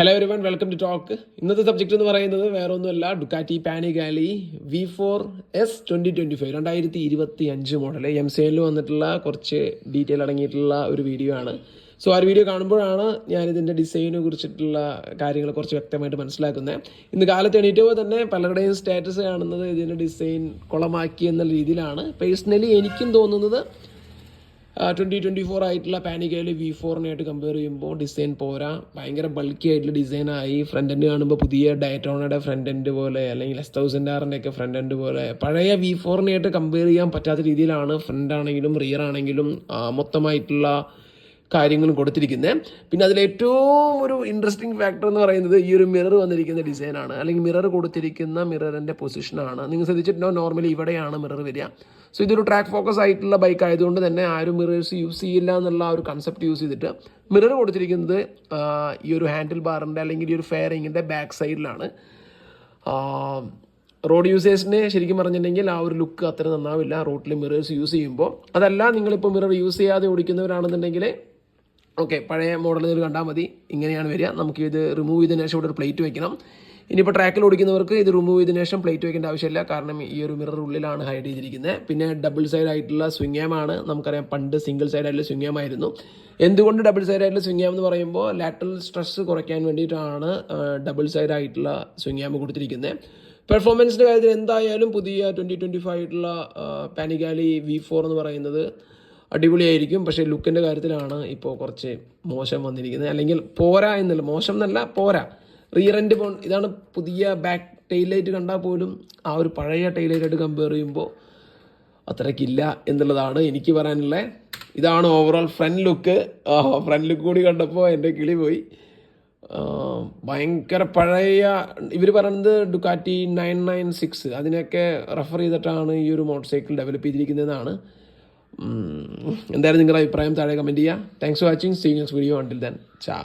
Hello everyone, welcome to talk. ഇന്നത്തെ subject എന്ന് പറയുന്നത് വേറെ ഒന്നുമല്ല, ഡുക്കാറ്റി പാനിഗാലി V4S 2025 2025 മോഡൽ എംസെയിൽ വന്നിട്ടുള്ള കുറച്ച് ഡീറ്റെയിൽ അടങ്ങിയിട്ടുള്ള ഒരു വീഡിയോ ആണ്. സോ ആ ഒരു വീഡിയോ കാണുമ്പോഴാണ് ഞാനിതിൻ്റെ ഡിസൈനെ കുറിച്ചിട്ടുള്ള കാര്യങ്ങൾ കുറച്ച് വ്യക്തമായിട്ട് മനസ്സിലാക്കുന്നത്. ഇന്ന് കാലത്ത് എണീറ്റപ്പോൾ തന്നെ പലരുടെയും സ്റ്റാറ്റസ് കാണുന്നത് ഇതിൻ്റെ ഡിസൈൻ കുളമാക്കി എന്ന രീതിയിലാണ്. പേഴ്സണലി എനിക്കും തോന്നുന്നത് 2024 ആയിട്ടുള്ള പാനിഗാലി V4-നായിട്ട് കമ്പയർ ചെയ്യുമ്പോൾ ഡിസൈൻ പോരാ. ഭയങ്കര ബൾക്കി ആയിട്ടുള്ള ഡിസൈനായി. ഫ്രണ്ട് എൻഡ് കാണുമ്പോൾ പുതിയ ഡയറ്റോണയുടെ ഫ്രണ്ട് എൻഡ് പോലെ അല്ലെങ്കിൽ S1000R-ൻ്റെ ഫ്രണ്ട് എൻഡ് പോലെ പഴയ V4-നായിട്ട് കമ്പയർ ചെയ്യാൻ പറ്റാത്ത രീതിയിലാണ് ഫ്രണ്ട് ആണെങ്കിലും റിയർ ആണെങ്കിലും മൊത്തമായിട്ടുള്ള കാര്യങ്ങളും കൊടുത്തിരിക്കുന്നത്. പിന്നെ അതിലേറ്റവും ഒരു ഇൻട്രസ്റ്റിംഗ് ഫാക്ടർ എന്ന് പറയുന്നത് ഈ ഒരു മിറർ വന്നിരിക്കുന്ന ഡിസൈനാണ്, അല്ലെങ്കിൽ മിറർ കൊടുത്തിരിക്കുന്ന മിററിൻ്റെ പൊസിഷനാണ്. നിങ്ങൾ ശ്രദ്ധിച്ചിട്ടുണ്ടോ, നോർമലി ഇവിടെയാണ് മിറർ വരിക. സോ ഇതൊരു ട്രാക്ക് ഫോക്കസ് ആയിട്ടുള്ള ബൈക്ക് ആയതുകൊണ്ട് തന്നെ ആരും മിറേഴ്സ് യൂസ് ചെയ്യില്ല എന്നുള്ള ഒരു കൺസെപ്റ്റ് യൂസ് ചെയ്തിട്ട് മിറർ കൊടുത്തിരിക്കുന്നത് ഈ ഒരു ഹാൻഡിൽ ബാറിൻ്റെ അല്ലെങ്കിൽ ഈ ഒരു ഫെയറിങ്ങിൻ്റെ ബാക്ക് സൈഡിലാണ്. റോഡ് യൂസേഴ്സിന് ശരിക്കും പറഞ്ഞിട്ടുണ്ടെങ്കിൽ ആ ഒരു ലുക്ക് അത്ര നന്നാവില്ല റോഡിൽ മിറേഴ്സ് യൂസ് ചെയ്യുമ്പോൾ. അതല്ല, നിങ്ങളിപ്പോൾ മിറർ യൂസ് ചെയ്യാതെ ഓടിക്കുന്നവരാണെന്നുണ്ടെങ്കിൽ ഓക്കെ, പഴയ മോഡൽ ഇത് കണ്ടാൽ മതി. ഇങ്ങനെയാണ് വരിക. നമുക്ക് ഇത് റിമൂവ് ചെയ്തതിനു ശേഷം ഇവിടെ ഒരു പ്ലേറ്റ് വയ്ക്കണം. ഇനിയിപ്പോൾ ട്രാക്കിൽ ഓടിക്കുന്നവർക്ക് ഇത് റിമൂവ് ചെയ്തതിനു ശേഷം പ്ലേറ്റ് വയ്ക്കേണ്ട ആവശ്യമില്ല, കാരണം ഈ ഒരു മിറർ ഉള്ളിലാണ് ഹൈഡ് ചെയ്തിരിക്കുന്നത്. പിന്നെ ഡബിൾ സൈഡ് ആയിട്ടുള്ള സ്വിംഗ് ആണ്. നമുക്കറിയാം പണ്ട് സിംഗിൾ സൈഡ് ആയിട്ടുള്ള സ്വിംഗ് ആയിരുന്നു. എന്തുകൊണ്ട് ഡബിൾ സൈഡ് ആയിട്ടുള്ള സ്വിംഗ് എന്ന് പറയുമ്പോൾ ലാറ്ററൽ സ്ട്രെസ് കുറയ്ക്കാൻ വേണ്ടിയിട്ടാണ് ഡബിൾ സൈഡ് ആയിട്ടുള്ള സ്വിംഗ് കൊടുത്തിരിക്കുന്നത്. പെർഫോമൻസിൻ്റെ കാര്യത്തിൽ എന്തായാലും പുതിയ 2025 ആയിട്ടുള്ള പാനിഗാലി V4 എന്ന് പറയുന്നത് അടിപൊളിയായിരിക്കും. പക്ഷേ ലുക്കിൻ്റെ കാര്യത്തിലാണ് ഇപ്പോൾ കുറച്ച് മോശം വന്നിരിക്കുന്നത്. അല്ലെങ്കിൽ പോരാ എന്നല്ല, മോശം എന്നല്ല, പോരാ. റിയർ എൻഡ് ഇതാണ് പുതിയ ബാക്ക് ടെയിൽ ലൈറ്റ് കണ്ടാൽ പോലും ആ ഒരു പഴയ ടെയിൽ ലൈറ്റായിട്ട് കമ്പയർ ചെയ്യുമ്പോൾ അത്രയ്ക്കില്ല എന്നുള്ളതാണ് എനിക്ക് പറയാനുള്ളത്. ഇതാണ് overall front look. Front look കൂടി കണ്ടപ്പോൾ എൻ്റെ കിളി പോയി. ഭയങ്കര പഴയ, ഇവർ പറയുന്നത് ഡുക്കാറ്റി 996 അതിനൊക്കെ റെഫർ ചെയ്തിട്ടാണ് ഈ ഒരു മോട്ടോർ സൈക്കിൾ ഡെവലപ്പ് ചെയ്തിരിക്കുന്നതെന്നാണ്. എന്തായാലും നിങ്ങളുടെ അഭിപ്രായം താഴെ കമൻറ്റ് ചെയ്യുക. Thanks for watching. See you next video. Until then, ചാ.